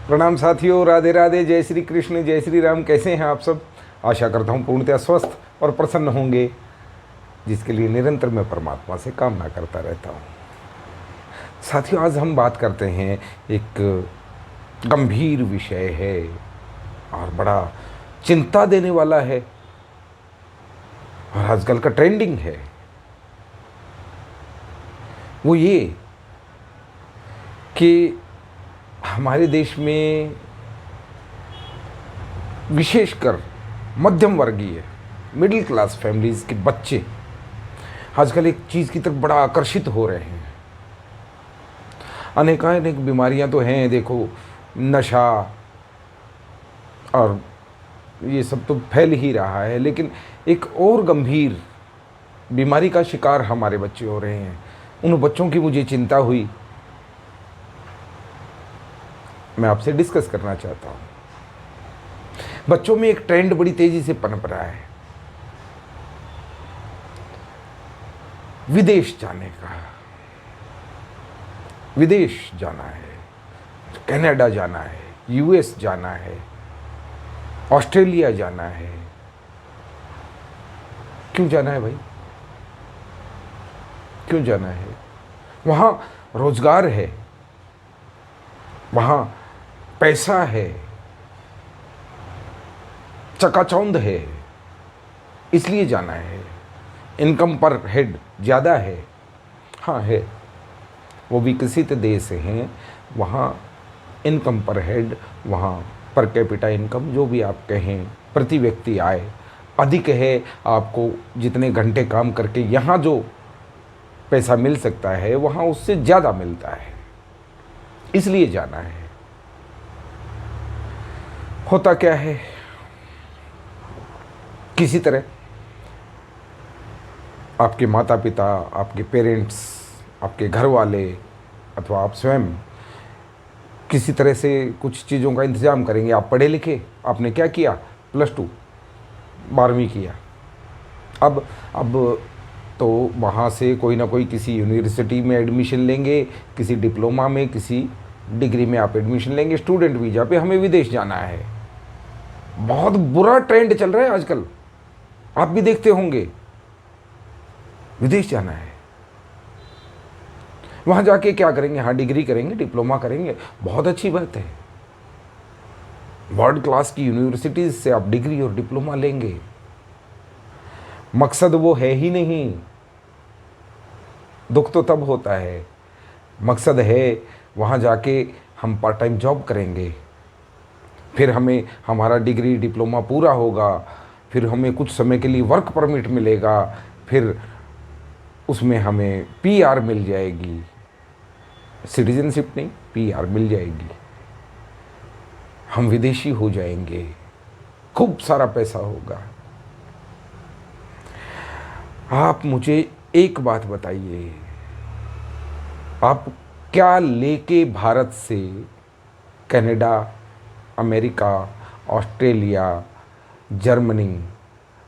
प्रणाम साथियों, राधे राधे, जय श्री कृष्ण, जय श्री राम। कैसे हैं आप सब? आशा करता हूँ पूर्णतः स्वस्थ और प्रसन्न होंगे, जिसके लिए निरंतर मैं परमात्मा से कामना करता रहता हूँ। साथियों, आज हम बात करते हैं, एक गंभीर विषय है और बड़ा चिंता देने वाला है और आजकल का ट्रेंडिंग है। वो ये कि हमारे देश में विशेषकर मध्यम वर्गीय मिडिल क्लास फैमिलीज़ के बच्चे आजकल एक चीज़ की तरफ बड़ा आकर्षित हो रहे हैं। अनेकानेक बीमारियां तो हैं, देखो, नशा और ये सब तो फैल ही रहा है, लेकिन एक और गंभीर बीमारी का शिकार हमारे बच्चे हो रहे हैं। उन बच्चों की मुझे चिंता हुई, मैं आपसे डिस्कस करना चाहता हूँ। बच्चों में एक ट्रेंड बड़ी तेजी से पनप रहा है, विदेश जाने का। विदेश जाना है, कनाडा जाना है, यूएस जाना है, ऑस्ट्रेलिया जाना है। क्यों जाना है भाई? क्यों जाना है? वहाँ रोजगार है, वहाँ पैसा है, चकाचौंध है, इसलिए जाना है। इनकम पर हेड ज़्यादा है। हाँ है, वो विकसित देश हैं, वहाँ इनकम पर हेड, वहाँ पर कैपिटा इनकम, जो भी आप कहें, प्रति व्यक्ति आय अधिक है। आपको जितने घंटे काम करके यहाँ जो पैसा मिल सकता है, वहाँ उससे ज़्यादा मिलता है, इसलिए जाना है। होता क्या है, किसी तरह आपके माता पिता, आपके पेरेंट्स, आपके घर वाले अथवा आप स्वयं किसी तरह से कुछ चीज़ों का इंतज़ाम करेंगे। आप पढ़े लिखे, आपने क्या किया? +2 12वीं किया। अब तो वहाँ से कोई ना कोई किसी यूनिवर्सिटी में एडमिशन लेंगे, किसी डिप्लोमा में, किसी डिग्री में आप एडमिशन लेंगे। स्टूडेंट वीज़ा पे हमें विदेश जाना है। बहुत बुरा ट्रेंड चल रहा है आजकल, आप भी देखते होंगे। विदेश जाना है, वहाँ जाके क्या करेंगे? हाँ, डिग्री करेंगे, डिप्लोमा करेंगे, बहुत अच्छी बात है। वर्ल्ड क्लास की यूनिवर्सिटीज़ से आप डिग्री और डिप्लोमा लेंगे। मकसद वो है ही नहीं। दुख तो तब होता है, मकसद है वहाँ जाके हम पार्ट टाइम जॉब करेंगे, फिर हमें हमारा डिग्री डिप्लोमा पूरा होगा, फिर हमें कुछ समय के लिए वर्क परमिट मिलेगा, फिर उसमें हमें पीआर मिल जाएगी। सिटीजनशिप नहीं, पीआर मिल जाएगी। हम विदेशी हो जाएंगे, खूब सारा पैसा होगा। आप मुझे एक बात बताइए, आप क्या लेके भारत से Canada, America, Australia, Germany,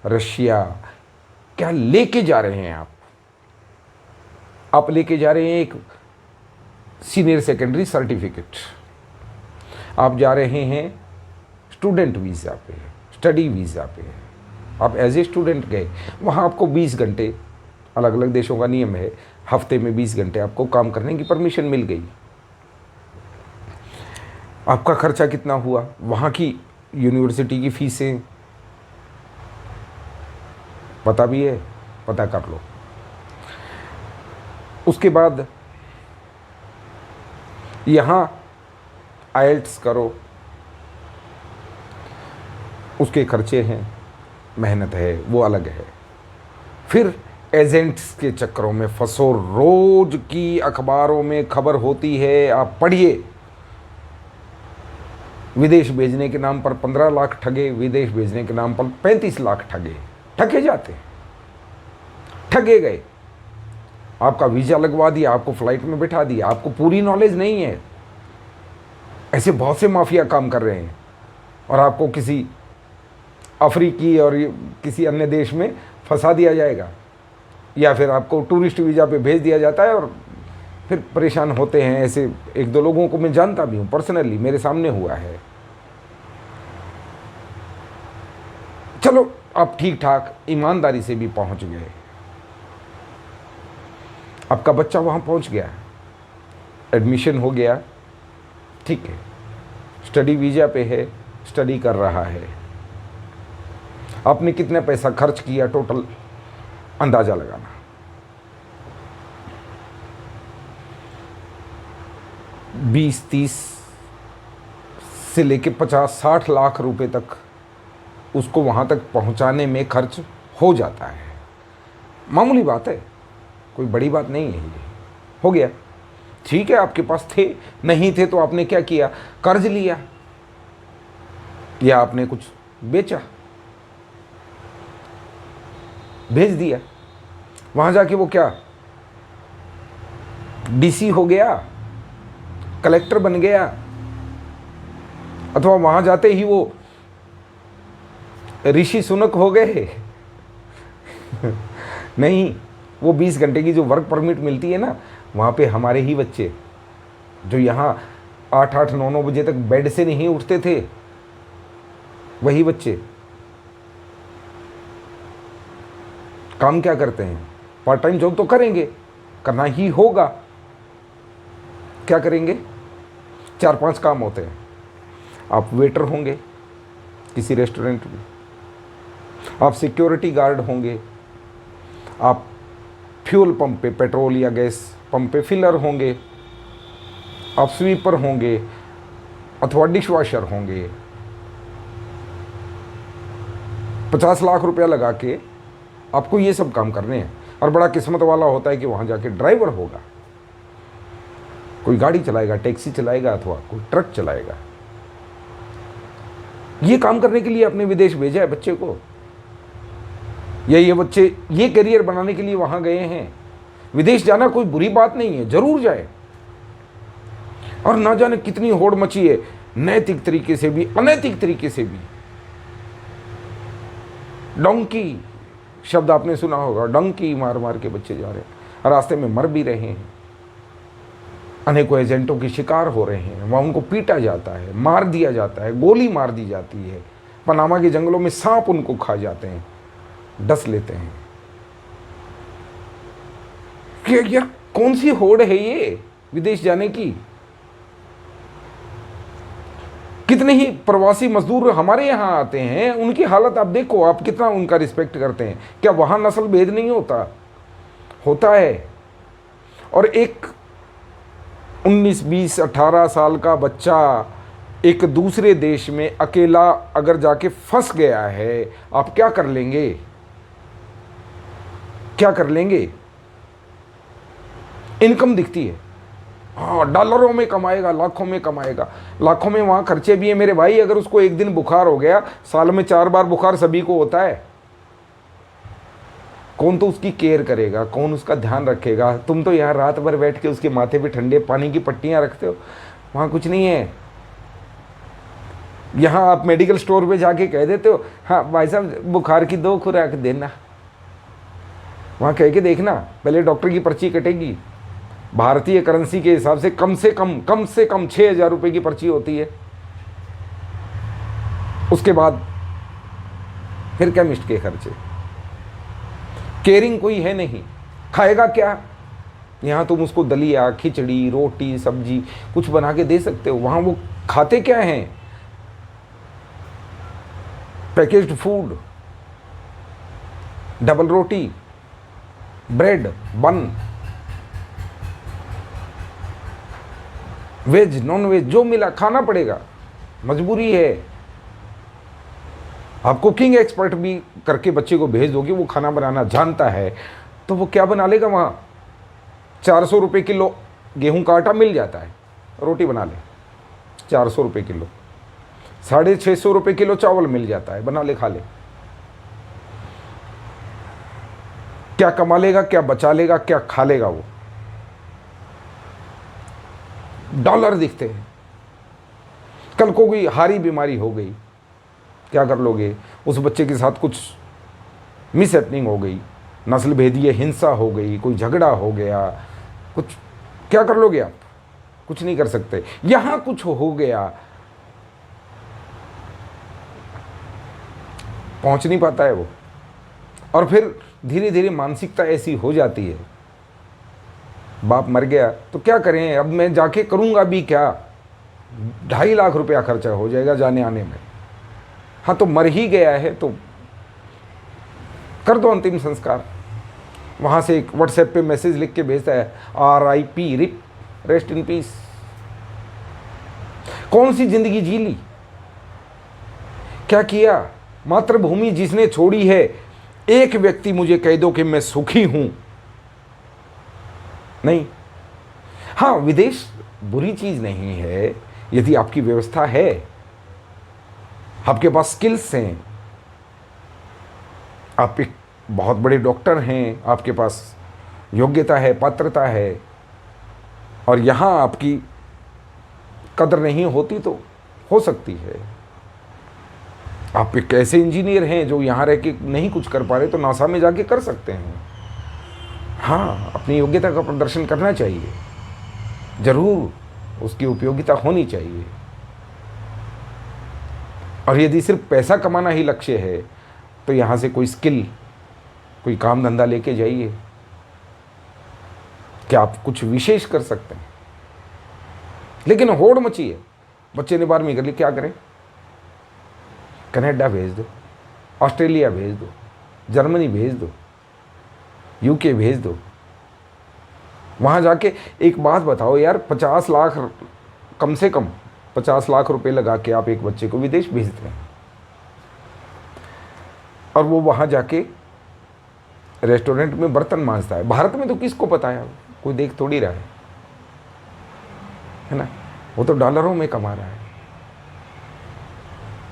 Russia, क्या लेके जा रहे हैं? आप लेके जा रहे हैं एक सीनियर सेकेंडरी सर्टिफिकेट। आप जा रहे हैं स्टूडेंट वीज़ा पे, स्टडी वीज़ा पे। आप एज ए स्टूडेंट गए, वहाँ आपको 20 घंटे, अलग अलग देशों का नियम है, हफ्ते में 20 घंटे आपको काम करने की परमिशन मिल गई। आपका खर्चा कितना हुआ? वहाँ की यूनिवर्सिटी की फीसें पता भी है, पता कर लो। उसके बाद यहाँ आईएलटीएस करो, उसके खर्चे हैं, मेहनत है, वो अलग है। फिर एजेंट्स के चक्करों में फंसो। रोज की अखबारों में खबर होती है, आप पढ़िए। विदेश भेजने के नाम पर 15 लाख ठगे, विदेश भेजने के नाम पर 35 लाख ठगे। ठगे जाते, ठगे गए। आपका वीज़ा लगवा दिया, आपको फ्लाइट में बिठा दिया, आपको पूरी नॉलेज नहीं है। ऐसे बहुत से माफिया काम कर रहे हैं और आपको किसी अफ्रीकी और किसी अन्य देश में फंसा दिया जाएगा, या फिर आपको टूरिस्ट वीज़ा पे भेज दिया जाता है और फिर परेशान होते हैं। ऐसे एक दो लोगों को मैं जानता भी हूँ, पर्सनली मेरे सामने हुआ है। चलो आप ठीक ठाक ईमानदारी से भी पहुंच गए, आपका बच्चा वहां पहुंच गया, एडमिशन हो गया, ठीक है, स्टडी वीजा पे है, स्टडी कर रहा है। आपने कितना पैसा खर्च किया टोटल अंदाजा लगाना। 20-30 से लेके 50-60 लाख रुपए तक उसको वहाँ तक पहुँचाने में खर्च हो जाता है। मामूली बात है, कोई बड़ी बात नहीं है ये। हो गया, ठीक है, आपके पास थे, नहीं थे तो आपने क्या किया, कर्ज लिया या आपने कुछ बेचा, भेज दिया। वहाँ जाके वो क्या डीसी हो गया, कलेक्टर बन गया, अथवा वहाँ जाते ही वो ऋषि सुनक हो गए नहीं, वो 20 घंटे की जो वर्क परमिट मिलती है ना, वहाँ पे हमारे ही बच्चे जो यहाँ 8-8, 9-9 बजे तक बेड से नहीं उठते थे, वही बच्चे काम क्या करते हैं, पार्ट टाइम जॉब तो करेंगे, करना ही होगा। क्या करेंगे, 4-5 काम होते हैं। आप वेटर होंगे किसी रेस्टोरेंट में, आप सिक्योरिटी गार्ड होंगे, आप फ्यूल पंप पे, पेट्रोल या गैस पंप पे फिलर होंगे, आप स्वीपर होंगे अथवा डिशवॉशर होंगे। 50 लाख रुपया लगा के आपको ये सब काम करने हैं। और बड़ा किस्मत वाला होता है कि वहाँ जाके ड्राइवर होगा, कोई गाड़ी चलाएगा, टैक्सी चलाएगा अथवा कोई ट्रक चलाएगा। ये काम करने के लिए आपने विदेश भेजा है बच्चे को, या ये बच्चे ये करियर बनाने के लिए वहाँ गए हैं। विदेश जाना कोई बुरी बात नहीं है, जरूर जाए। और ना जाने कितनी होड़ मची है, नैतिक तरीके से भी अनैतिक तरीके से भी। डोंकी शब्द आपने सुना होगा, डंकी मार मार के बच्चे जा रहे हैं, रास्ते में मर भी रहे हैं, अनेकों एजेंटों की शिकार हो रहे हैं, वहाँ उनको पीटा जाता है, मार दिया जाता है, गोली मार दी जाती है। पनामा के जंगलों में सांप उनको खा जाते हैं, डस लेते हैं। क्या यार, कौन सी होड़ है ये विदेश जाने की। कितने ही प्रवासी मजदूर हमारे यहाँ आते हैं, उनकी हालत आप देखो, आप कितना उनका रिस्पेक्ट करते हैं। क्या वहाँ नस्ल भेद नहीं होता? होता है। और एक 19, 20, 18 साल का बच्चा एक दूसरे देश में अकेला अगर जाके फंस गया है, आप क्या कर लेंगे? क्या कर लेंगे? इनकम दिखती है, हाँ डॉलरों में कमाएगा, लाखों में कमाएगा, लाखों में वहाँ खर्चे भी है मेरे भाई। अगर उसको एक दिन बुखार हो गया, साल में 4 बार बुखार सभी को होता है, कौन तो उसकी केयर करेगा, कौन उसका ध्यान रखेगा? तुम तो यहाँ रात भर बैठ के उसके माथे पे ठंडे पानी की पट्टियाँ रखते हो, वहाँ कुछ नहीं है। यहाँ आप मेडिकल स्टोर पे जाके कह देते हो, हाँ भाई साहब बुखार की 2 खुराक देना, वहाँ कह के देखना, पहले डॉक्टर की पर्ची कटेगी। भारतीय करेंसी के हिसाब से कम से कम 6,000 रुपये की पर्ची होती है। उसके बाद फिर केमिस्ट के खर्चे। केयरिंग कोई है नहीं, खाएगा क्या? यहाँ तुम उसको दलिया, खिचड़ी, रोटी, सब्जी कुछ बना के दे सकते हो, वहाँ वो खाते क्या हैं? पैकेज्ड फूड, डबल रोटी, ब्रेड, बन, वेज नॉन वेज जो मिला खाना पड़ेगा, मजबूरी है। आप कुकिंग एक्सपर्ट भी करके बच्चे को भेज दोगे, वो खाना बनाना जानता है, तो वो क्या बना लेगा वहाँ? 400 रुपये किलो गेहूं का आटा मिल जाता है, रोटी बना ले। 400 रुपये किलो, 650 रुपये किलो चावल मिल जाता है, बना ले खा ले। क्या कमा लेगा, क्या बचा लेगा, क्या खा लेगा वो? डॉलर दिखते हैं। कल को कोई हारी बीमारी हो गई, क्या कर लोगे? उस बच्चे के साथ कुछ मिसहैपनिंग हो गई, नस्ल भेदीय हिंसा हो गई, कोई झगड़ा हो गया, कुछ क्या कर लोगे आप? कुछ नहीं कर सकते। यहां कुछ हो गया, पहुंच नहीं पाता है वो, और फिर धीरे धीरे मानसिकता ऐसी हो जाती है, बाप मर गया तो क्या करें, अब मैं जाके करूंगा भी क्या, 2.5 लाख रुपया खर्चा हो जाएगा जाने आने में। हाँ, तो मर ही गया है तो कर दो अंतिम संस्कार। वहां से एक व्हाट्सएप पे मैसेज लिख के भेजता है, RIP, RIP, rest in peace. कौन सी जिंदगी जी ली, क्या किया? मातृभूमि जिसने छोड़ी है, एक व्यक्ति मुझे कह दो कि मैं सुखी हूं, नहीं। हाँ, विदेश बुरी चीज नहीं है यदि आपकी व्यवस्था है, आपके पास स्किल्स हैं, आप एक बहुत बड़े डॉक्टर हैं, आपके पास योग्यता है, पात्रता है, और यहां आपकी कदर नहीं होती तो हो सकती है। आप एक ऐसे इंजीनियर हैं जो यहां रह के नहीं कुछ कर पा रहे तो नासा में जाके कर सकते हैं। हाँ, अपनी योग्यता का प्रदर्शन करना चाहिए, जरूर उसकी उपयोगिता होनी चाहिए। और यदि सिर्फ पैसा कमाना ही लक्ष्य है तो यहाँ से कोई स्किल, कोई काम धंधा लेके जाइए, क्या आप कुछ विशेष कर सकते हैं। लेकिन होड़ मची है, बच्चे ने 12वीं कर ली, क्या करें? कनाडा भेज दो, ऑस्ट्रेलिया भेज दो, जर्मनी भेज दो, UK भेज दो। वहाँ जाके एक बात बताओ यार, 50 लाख, कम से कम 50 लाख रुपए लगा के आप एक बच्चे को विदेश भेजते हैं, और वो वहाँ जाके रेस्टोरेंट में बर्तन मांजता है। भारत में तो किसको पता है, कोई देख थोड़ी रहा है ना, वो तो डॉलरों में कमा रहा है।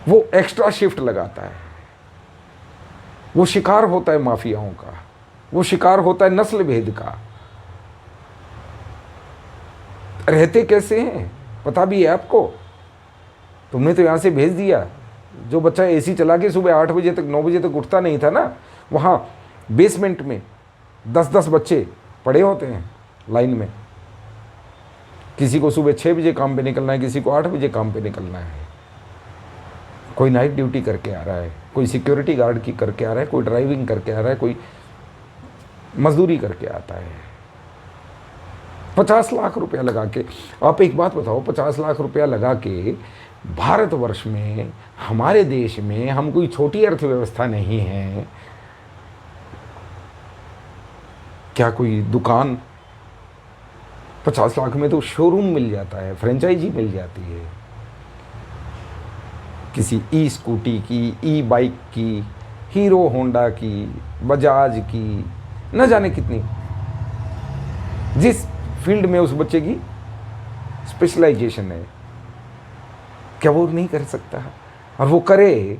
वो एक्स्ट्रा शिफ्ट लगाता है, वो शिकार होता है माफियाओं का, वो शिकार होता है नस्ल भेद का। रहते कैसे हैं पता भी है आपको? तुमने तो यहां से भेज दिया। जो बच्चा AC चला के सुबह 8 बजे तक 9 बजे तक उठता नहीं था ना, वहां बेसमेंट में 10-10 बच्चे पड़े होते हैं लाइन में। किसी को सुबह 6 बजे काम पे निकलना है, किसी को 8 बजे काम पे निकलना है। कोई नाइट ड्यूटी करके आ रहा है, कोई सिक्योरिटी गार्ड की करके आ रहा है, कोई ड्राइविंग करके आ रहा है, कोई मजदूरी करके आता है। 50 लाख रुपया लगा के, आप एक बात बताओ, 50 लाख रुपया लगा के भारतवर्ष में, हमारे देश में, हम कोई छोटी अर्थव्यवस्था नहीं है। क्या कोई दुकान 50 लाख में तो शोरूम मिल जाता है, फ्रेंचाइजी मिल जाती है, किसी स्कूटी की, बाइक की, हीरो होंडा की, बजाज की, न जाने कितनी, जिस फील्ड में उस बच्चे की स्पेशलाइजेशन है। क्या वो नहीं कर सकता? और वो करे,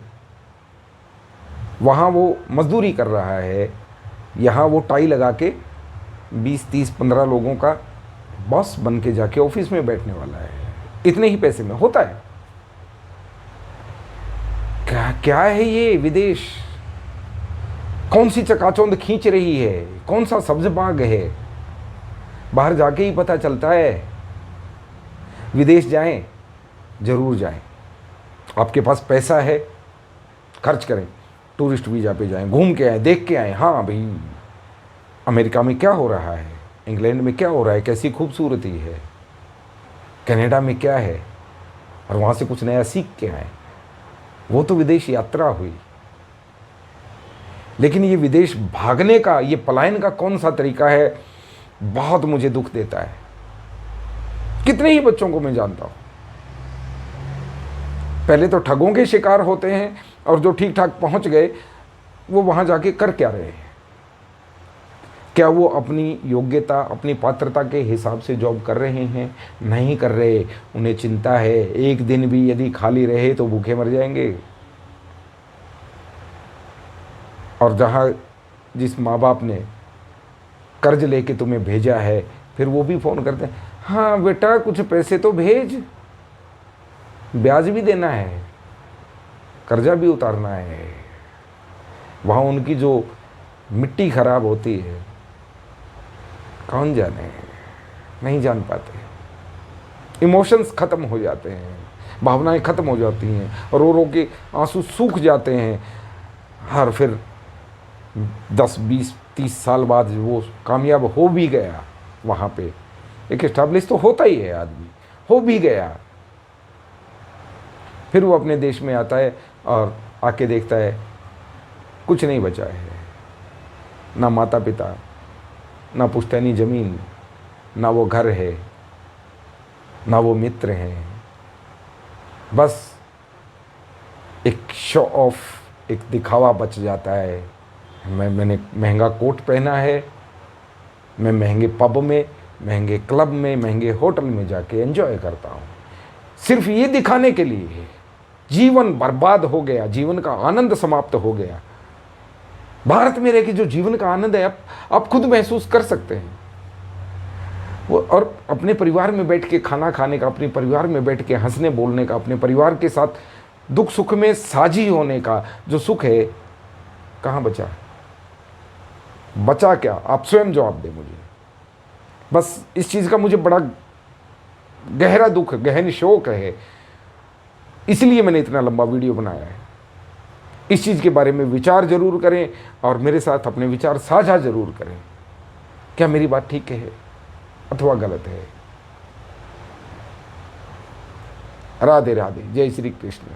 वहाँ वो मजदूरी कर रहा है, यहाँ वो टाई लगा के 20, 30, 15 लोगों का बॉस बन के जाके ऑफिस में बैठने वाला है। इतने ही पैसे में होता है। क्या है ये विदेश? कौन सी चकाचौंध खींच रही है? कौन सा सब्ज बाग है? बाहर जाके ही पता चलता है। विदेश जाएं, जरूर जाएं। आपके पास पैसा है, खर्च करें, टूरिस्ट वीजा पे जाएं, घूम के आएं, देख के आएं। हाँ भाई, अमेरिका में क्या हो रहा है, इंग्लैंड में क्या हो रहा है, कैसी खूबसूरती है, कनाडा में क्या है, और वहाँ से कुछ नया सीख के आएं। वो तो विदेश यात्रा हुई। लेकिन ये विदेश भागने का, ये पलायन का कौन सा तरीका है, बहुत मुझे दुख देता है। कितने ही बच्चों को मैं जानता हूं, पहले तो ठगों के शिकार होते हैं, और जो ठीक ठाक पहुंच गए वो वहां जाके कर क्या रहे हैं? क्या वो अपनी योग्यता, अपनी पात्रता के हिसाब से जॉब कर रहे हैं? नहीं कर रहे। उन्हें चिंता है, एक दिन भी यदि खाली रहे तो भूखे मर जाएंगे। और जहाँ जिस माँ बाप ने कर्ज लेके तुम्हें भेजा है, फिर वो भी फ़ोन करते हैं, हाँ बेटा कुछ पैसे तो भेज, ब्याज भी देना है, कर्जा भी उतारना है। वहाँ उनकी जो मिट्टी खराब होती है, कौन जाने। नहीं जान पाते। इमोशंस खत्म हो जाते हैं, भावनाएं खत्म हो जाती हैं, रो रो के आंसू सूख जाते हैं। हर फिर 10 20 30 साल बाद वो कामयाब हो भी गया, वहाँ पे एक इस्टेब्लिश तो होता ही है, आदमी हो भी गया, फिर वो अपने देश में आता है और आके देखता है कुछ नहीं बचा है, ना माता पिता, ना पुश्तैनी ज़मीन, ना वो घर है, ना वो मित्र हैं, बस एक शो ऑफ, एक दिखावा बच जाता है। मैंने महंगा कोट पहना है, मैं महंगे पब में, महंगे क्लब में, महंगे होटल में जाके एंजॉय करता हूँ, सिर्फ ये दिखाने के लिए। जीवन बर्बाद हो गया, जीवन का आनंद समाप्त हो गया। भारत में रह के जो जीवन का आनंद है आप खुद महसूस कर सकते हैं वो, और अपने परिवार में बैठ के खाना खाने का, अपने परिवार में बैठ के हंसने बोलने का, अपने परिवार के साथ दुख सुख में साझी होने का जो सुख है, कहाँ बचा? बचा क्या? आप स्वयं जवाब दें मुझे। बस इस चीज़ का मुझे बड़ा गहरा दुख, गहन शोक है, इसलिए मैंने इतना लंबा वीडियो बनाया है। इस चीज़ के बारे में विचार जरूर करें और मेरे साथ अपने विचार साझा जरूर करें। क्या मेरी बात ठीक है अथवा गलत है? राधे राधे, जय श्री कृष्ण।